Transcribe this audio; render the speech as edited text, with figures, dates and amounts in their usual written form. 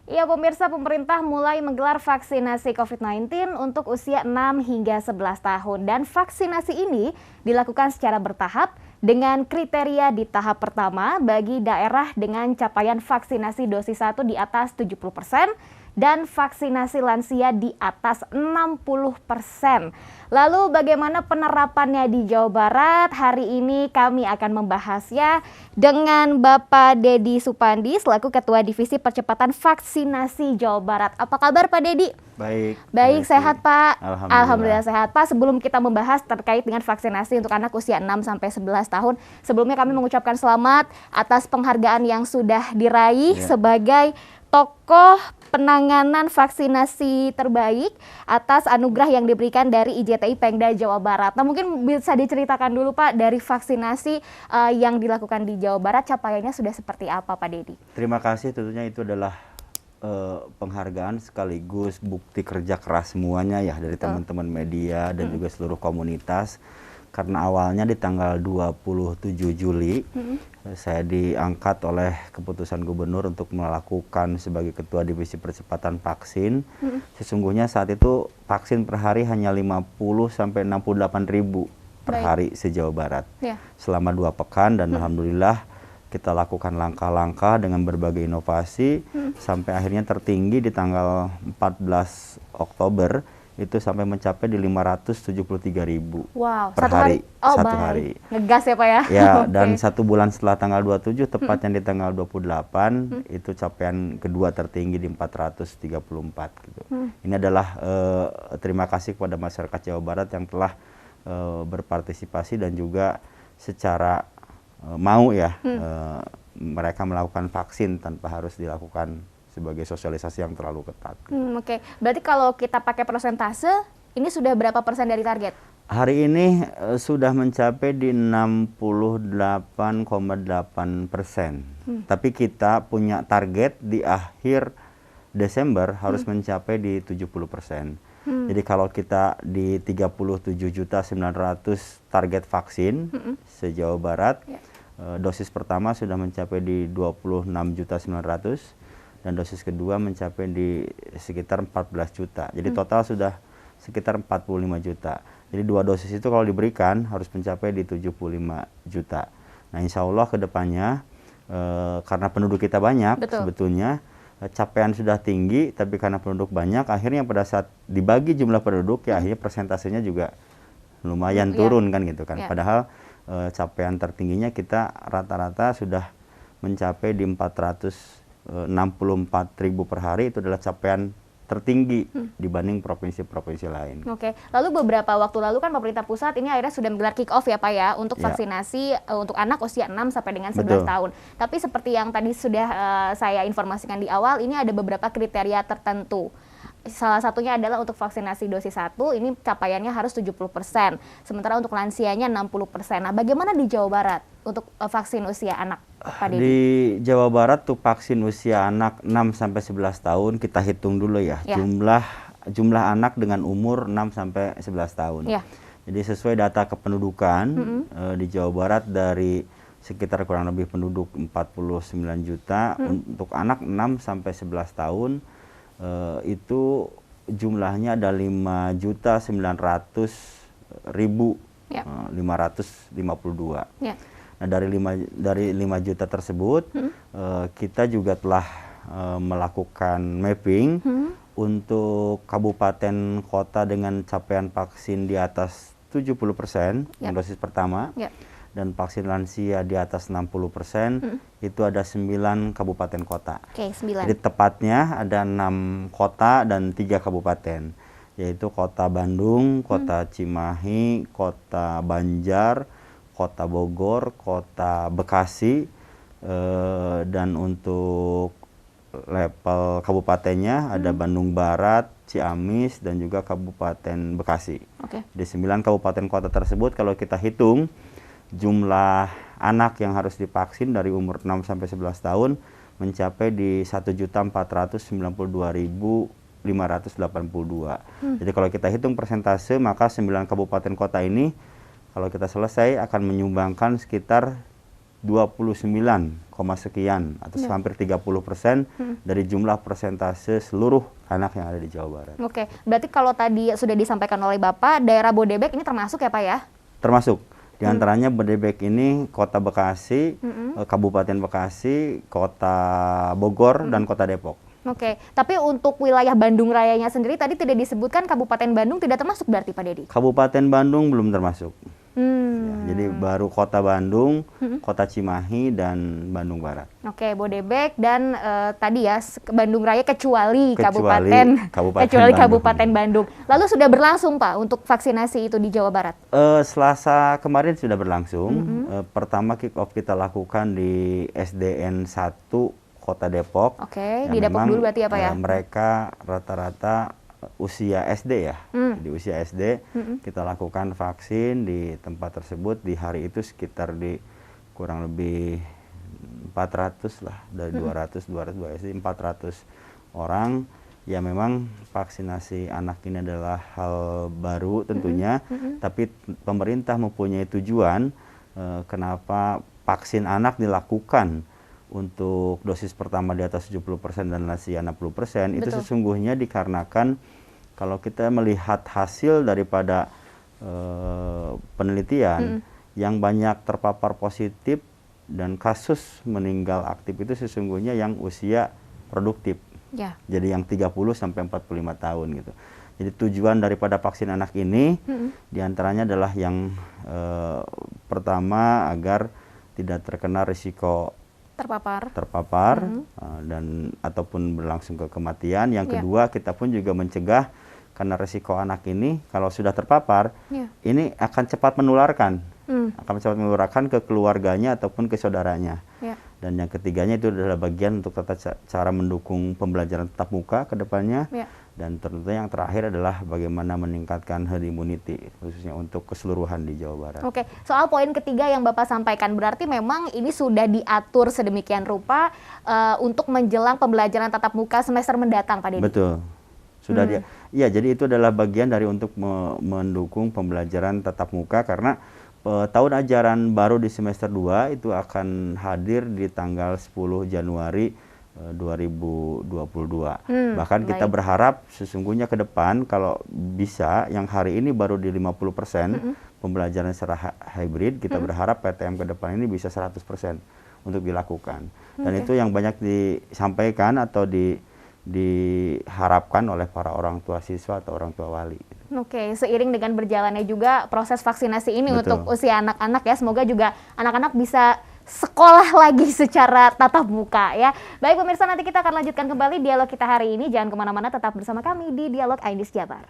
Ya pemirsa, pemerintah mulai menggelar vaksinasi COVID-19 untuk usia 6 hingga 11 tahun. Dan vaksinasi ini dilakukan secara bertahap dengan kriteria di tahap pertama bagi daerah dengan capaian vaksinasi dosis 1 di atas 70% dan vaksinasi lansia di atas 60%. Lalu bagaimana penerapannya di Jawa Barat? Hari ini kami akan membahasnya dengan Bapak Dedi Supandi selaku Ketua Divisi Percepatan Vaksinasi Jawa Barat. Apa kabar Pak Dedi? Baik, sehat Pak. Alhamdulillah sehat Pak. Sebelum kita membahas terkait dengan vaksinasi untuk anak usia 6 sampai 11 tahun, sebelumnya kami mengucapkan selamat atas penghargaan yang sudah diraih sebagai tokoh penanganan vaksinasi terbaik atas anugerah yang diberikan dari IJTI Pemda Jawa Barat. Nah, mungkin bisa diceritakan dulu Pak dari vaksinasi yang dilakukan di Jawa Barat, capaiannya sudah seperti apa Pak Dedi? Terima kasih, tentunya itu adalah penghargaan sekaligus bukti kerja keras semuanya ya dari teman-teman media dan juga seluruh komunitas. Karena awalnya di tanggal 27 Juli saya diangkat oleh keputusan gubernur untuk melakukan sebagai ketua divisi percepatan vaksin. Sesungguhnya saat itu vaksin per hari hanya 50 sampai 68 ribu per hari se-Jawa Barat. Selama 2 pekan dan alhamdulillah kita lakukan langkah-langkah dengan berbagai inovasi sampai akhirnya tertinggi di tanggal 14 Oktober itu sampai mencapai di 573.000 per hari. Satu hari. Ngegas ya Pak ya? Ya, dan 1 bulan setelah tanggal 27, tepatnya di tanggal 28, itu capaian kedua tertinggi di 434 gitu. Ini adalah terima kasih kepada masyarakat Jawa Barat yang telah berpartisipasi dan juga secara mau ya mereka melakukan vaksin tanpa harus dilakukan sebagai sosialisasi yang terlalu ketat. Oke. Berarti kalau kita pakai persentase, ini sudah berapa persen dari target? Hari ini sudah mencapai di 68,8%. Tapi kita punya target di akhir Desember harus mencapai di 70%. Jadi kalau kita di 37.900.000 target vaksin se-Jawa Barat, dosis pertama sudah mencapai di 26.900.000. Dan dosis kedua mencapai di sekitar 14 juta. Jadi total sudah sekitar 45 juta. Jadi 2 dosis itu kalau diberikan harus mencapai di 75 juta. Nah insya Allah ke depannya karena penduduk kita banyak sebetulnya capaian sudah tinggi, tapi karena penduduk banyak akhirnya pada saat dibagi jumlah penduduk ya akhirnya persentasenya juga lumayan turun kan gitu kan. Padahal capaian tertingginya kita rata-rata sudah mencapai di 464.000 per hari, itu adalah capaian tertinggi dibanding provinsi-provinsi lain. Oke, lalu beberapa waktu lalu kan pemerintah pusat ini akhirnya sudah menggelar kick off ya Pak ya untuk vaksinasi untuk anak usia 6 sampai dengan 11 tahun. Tapi seperti yang tadi sudah saya informasikan di awal, ini ada beberapa kriteria tertentu. Salah satunya adalah untuk vaksinasi dosis 1 ini capaiannya harus 70%. Sementara untuk lansianya 60%. Nah, bagaimana di Jawa Barat untuk vaksin usia anak Pak Dedi? Di Jawa Barat tuh vaksin usia anak 6 sampai 11 tahun kita hitung dulu ya. Jumlah anak dengan umur 6 sampai 11 tahun. Jadi sesuai data kependudukan di Jawa Barat dari sekitar kurang lebih penduduk 49 juta untuk anak 6 sampai 11 tahun itu jumlahnya ada 5.900.552. Nah dari 5 juta tersebut kita juga telah melakukan mapping untuk kabupaten kota dengan capaian vaksin di atas 70% dosis pertama dan vaksin lansia di atas 60%, itu ada 9 kabupaten kota. Jadi tepatnya ada 6 kota dan 3 kabupaten, yaitu Kota Bandung, Kota Cimahi, Kota Banjar, Kota Bogor, Kota Bekasi, dan untuk level kabupatennya ada Bandung Barat, Ciamis, dan juga Kabupaten Bekasi. Di 9 kabupaten kota tersebut kalau kita hitung jumlah anak yang harus divaksin dari umur 6 sampai 11 tahun mencapai di 1.492.582. Jadi kalau kita hitung persentase, maka 9 kabupaten kota ini kalau kita selesai akan menyumbangkan sekitar sekian atau hampir 30% dari jumlah persentase seluruh anak yang ada di Jawa Barat. Oke, berarti kalau tadi sudah disampaikan oleh Bapak, daerah Bodebek ini termasuk ya Pak ya? Termasuk. Di antaranya Bodebek ini Kota Bekasi, Kabupaten Bekasi, Kota Bogor, dan Kota Depok. Oke, tapi untuk wilayah Bandung Rayanya sendiri tadi tidak disebutkan Kabupaten Bandung tidak termasuk berarti Pak Dedi? Kabupaten Bandung belum termasuk. Ya, jadi baru Kota Bandung, Kota Cimahi, dan Bandung Barat. Oke, Bodebek dan tadi ya Bandung Raya kecuali Kabupaten Bandung. Lalu sudah berlangsung Pak untuk vaksinasi itu di Jawa Barat? Selasa kemarin sudah berlangsung. Pertama kick off kita lakukan di SDN 1 Kota Depok. Oke, di Depok dulu berarti ya Pak ya? Mereka rata-rata usia SD ya. Di usia SD kita lakukan vaksin di tempat tersebut di hari itu sekitar di kurang lebih 400 lah, dari 200 SD 400 orang. Ya memang vaksinasi anak ini adalah hal baru tentunya, tapi pemerintah mempunyai tujuan kenapa vaksin anak dilakukan untuk dosis pertama di atas 70% dan lansia 60%. Itu sesungguhnya dikarenakan kalau kita melihat hasil daripada penelitian yang banyak terpapar positif dan kasus meninggal aktif itu sesungguhnya yang usia produktif. Jadi yang 30 sampai 45 tahun gitu. Jadi tujuan daripada vaksin anak ini diantaranya adalah yang pertama agar tidak terkena risiko terpapar dan ataupun berlangsung ke kematian. Yang kedua, kita pun juga mencegah karena risiko anak ini kalau sudah terpapar ini akan cepat menularkan, ke keluarganya ataupun ke saudaranya. Dan yang ketiganya itu adalah bagian untuk tata cara mendukung pembelajaran tatap muka ke depannya. Dan tentunya yang terakhir adalah bagaimana meningkatkan herd immunity, khususnya untuk keseluruhan di Jawa Barat. Oke, soal poin ketiga yang Bapak sampaikan, berarti memang ini sudah diatur sedemikian rupa untuk menjelang pembelajaran tatap muka semester mendatang, Pak Dedi? Betul. Sudah ya, jadi itu adalah bagian dari untuk mendukung pembelajaran tatap muka, karena tahun ajaran baru di semester 2 itu akan hadir di tanggal 10 Januari 2022. Bahkan kita berharap sesungguhnya ke depan kalau bisa yang hari ini baru di 50% pembelajaran secara hybrid, kita berharap PTM ke depan ini bisa 100% untuk dilakukan. Dan itu yang banyak disampaikan atau diharapkan oleh para orang tua siswa atau orang tua wali. Oke, seiring dengan berjalannya juga proses vaksinasi ini untuk usia anak-anak ya, semoga juga anak-anak bisa sekolah lagi secara tatap muka ya. Baik pemirsa, nanti kita akan lanjutkan kembali dialog kita hari ini. Jangan kemana-mana, tetap bersama kami di Dialog Ainis Jabar.